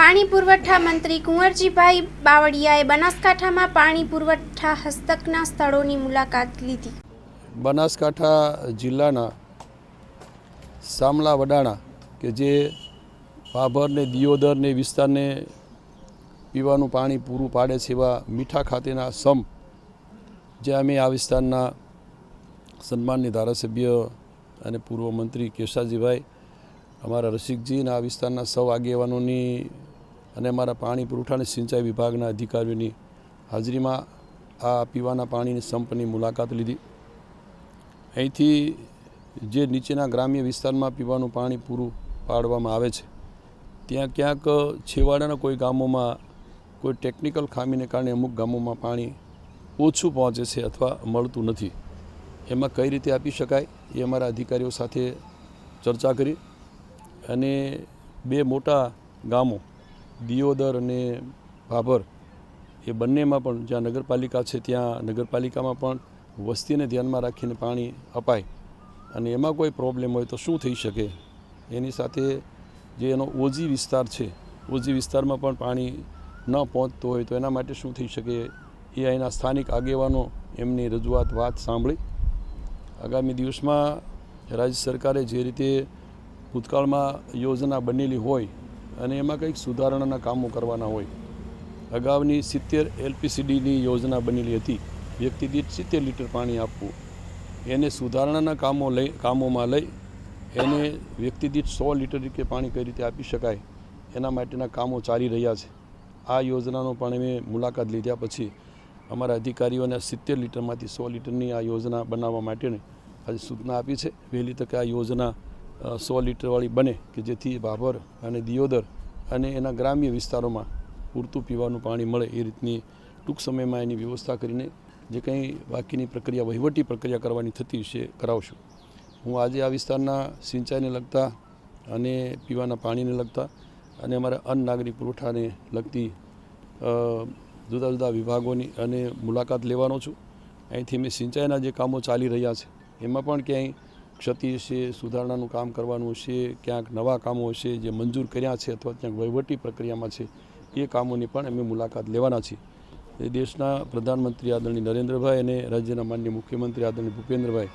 પાણી પુરવઠા મંત્રી કુંવરજીભાઈ બાવળિયાએ બનાસકાંઠામાં પાણી પુરવઠા હસ્તકના સ્થળોની મુલાકાત લીધી। બનાસકાંઠા જિલ્લાના સામલા વડાણા કે જે ભાભર ને દિયોદર ને વિસ્તારને પીવાનું પાણી પૂરું પાડે છે એવા મીઠા ખાતેના સમ જે અમે આ વિસ્તારના સન્માનની ધારાસભ્ય અને પૂર્વ મંત્રી કેશાજીભાઈ, અમારા રસિકજીના આ વિસ્તારના સૌ આગેવાનોની અને અમારા પાણી પુરવઠા અને સિંચાઈ વિભાગના અધિકારીઓની હાજરીમાં આ પીવાના પાણીની સંપની મુલાકાત લીધી। અહીંથી જે નીચેના ગ્રામ્ય વિસ્તારમાં પીવાનું પાણી પૂરું પાડવામાં આવે છે ત્યાં ક્યાંક છેવાડાના કોઈ ગામોમાં કોઈ ટેકનિકલ ખામીને કારણે અમુક ગામોમાં પાણી ઓછું પહોંચે છે અથવા મળતું નથી। એમાં કઈ રીતે આપી શકાય એ અમારા અધિકારીઓ સાથે ચર્ચા કરી અને બે મોટા ગામો દિયોદર અને ભાભર એ બંનેમાં પણ જ્યાં નગરપાલિકા છે ત્યાં નગરપાલિકામાં પણ વસ્તીને ધ્યાનમાં રાખીને પાણી અપાય અને એમાં કોઈ પ્રોબ્લેમ હોય તો શું થઈ શકે એની સાથે જે એનો ઓજી વિસ્તાર છે ઓજી વિસ્તારમાં પણ પાણી ન પહોંચતું હોય તો એના માટે શું થઈ શકે એ અહીંના સ્થાનિક આગેવાનો એમની રજૂઆત વાત સાંભળી આગામી દિવસમાં રાજ્ય સરકારે જે રીતે ભૂતકાળમાં યોજના બનેલી હોય અને એમાં કંઈક સુધારણાના કામો કરવાના હોય, અગાઉની 70 LPCDની યોજના બનેલી હતી, વ્યક્તિ દીઠ 70 લીટર પાણી આપવું, એને સુધારણાના કામોમાં લઈ એને વ્યક્તિ દીઠ 100 લીટર કે પાણી કઈ રીતે આપી શકાય એના માટેના કામો ચાલી રહ્યા છે। આ યોજનાનો પણ અમે મુલાકાત લીધા પછી અમારા અધિકારીઓને 70 લીટરમાંથી 100 લીટરની આ યોજના બનાવવા માટેની આજે સૂચના આપી છે। વહેલી તકે આ યોજના 100 લીટરવાળી બને કે જેથી ભાભર અને દિયોદર અને એના ગ્રામ્ય વિસ્તારોમાં પૂરતું પીવાનું પાણી મળે એ રીતની ટૂંક સમયમાં એની વ્યવસ્થા કરીને જે કંઈ બાકીની પ્રક્રિયા વહીવટી પ્રક્રિયા કરવાની થતી છે કરાવશું। હું આજે આ વિસ્તારના સિંચાઈને લગતા અને પીવાના પાણીને લગતા અને અમારા અન્ન નાગરિક પુરવઠાને લગતી જુદા જુદા વિભાગોની અને મુલાકાત લેવાનો છું। અહીંથી મેં સિંચાઈના જે કામો ચાલી રહ્યા છે એમાં પણ ક્યાંય ક્ષતિ હશે, સુધારણાનું કામ કરવાનું હશે, ક્યાંક નવા કામો હશે જે મંજૂર કર્યા છે અથવા ક્યાંક વહીવટી પ્રક્રિયામાં છે એ કામોની પણ અમે મુલાકાત લેવાના છીએ। એ દેશના પ્રધાનમંત્રી આદરણીય નરેન્દ્રભાઈ અને રાજ્યના માનનીય મુખ્યમંત્રી આદરણીય ભૂપેન્દ્રભાઈ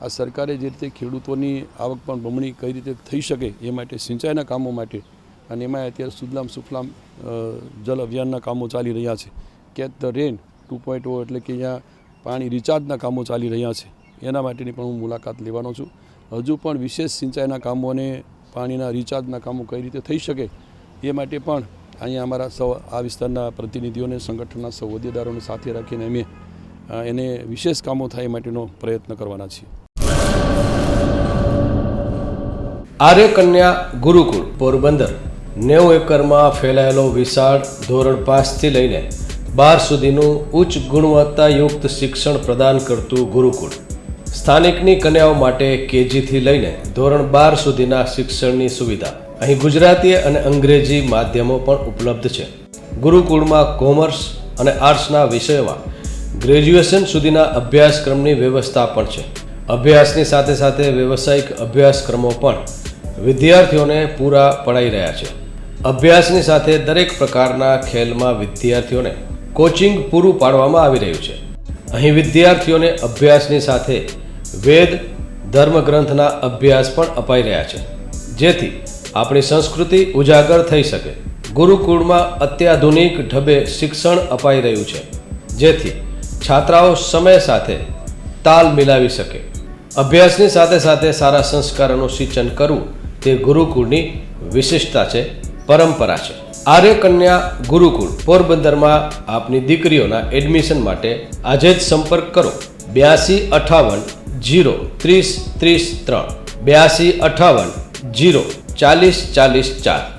આ સરકારે જે રીતે ખેડૂતોની આવક પણ બમણી કઈ રીતે થઈ શકે એ માટે સિંચાઈના કામો માટે અને એમાં અત્યારે સુજલામ સુફલામ જલ અભિયાનના કામો ચાલી રહ્યા છે, કેચ ધ રેન 2.0 એટલે કે અહીંયા પાણી રિચાર્જના કામો ચાલી રહ્યા છે એના માટેની પણ હું મુલાકાત લેવાનો છું। હજુ પણ વિશેષ સિંચાઈના કામો અને પાણીના રિચાર્જના કામો કઈ રીતે થઈ શકે એ માટે પણ અહીંયા અમારા સૌ આ વિસ્તારના પ્રતિનિધિઓને સંગઠનના સૌ હોદ્દેદારોને સાથે રાખીને અમે એને વિશેષ કામો થાય માટેનો પ્રયત્ન કરવાના છીએ। આર્ય કન્યા ગુરુકુળ પોરબંદર 90 એકરમાં ફેલાયેલો વિશાળ ધોરણ 5 થી લઈને 12 સુધીનું ઉચ્ચ ગુણવત્તાયુક્ત શિક્ષણ પ્રદાન કરતું ગુરુકુળ સ્થાનિકની કન્યાઓ માટે KG થી લઈને ધોરણ 12 સુધીના શિક્ષણની સુવિધા। અહીં ગુજરાતી અને અંગ્રેજી માધ્યમો પણ ઉપલબ્ધ છે। ગુરુકુળમાં કોમર્સ અને આર્ટ્સના વિષયોમાં ગ્રેજ્યુએશન સુધીના અભ્યાસક્રમની વ્યવસ્થા પણ છે। અભ્યાસની સાથે સાથે વ્યવસાયિક અભ્યાસક્રમો પણ વિદ્યાર્થીઓને પૂરા પડાઈ રહ્યા છે। અભ્યાસની સાથે દરેક પ્રકારના ખેલમાં વિદ્યાર્થીઓને કોચિંગ પૂરું પાડવામાં આવી રહ્યું છે। અહીં વિદ્યાર્થીઓને અભ્યાસની સાથે વેદ ધર્મગ્રંથના અભ્યાસ પણ અપાઈ રહ્યા છે જેથી આપણી સંસ્કૃતિ ઉજાગર થઈ શકે। ગુરુકુળમાં અત્યાધુનિક ઢબે શિક્ષણ અપાઈ રહ્યું છે જેથી છાત્રાઓ સમય સાથે તાલ મિલાવી શકે। અભ્યાસની સાથે સાથે સારા સંસ્કારોનું સિંચન કરવું તે ગુરુકુળની વિશિષ્ટતા છે, પરંપરા છે। આર્ય કન્યા ગુરુકુળ પોરબંદરમાં આપની દીકરીઓના એડમિશન માટે આજે જ સંપર્ક કરો 8258 030 33 8258 040 44 4।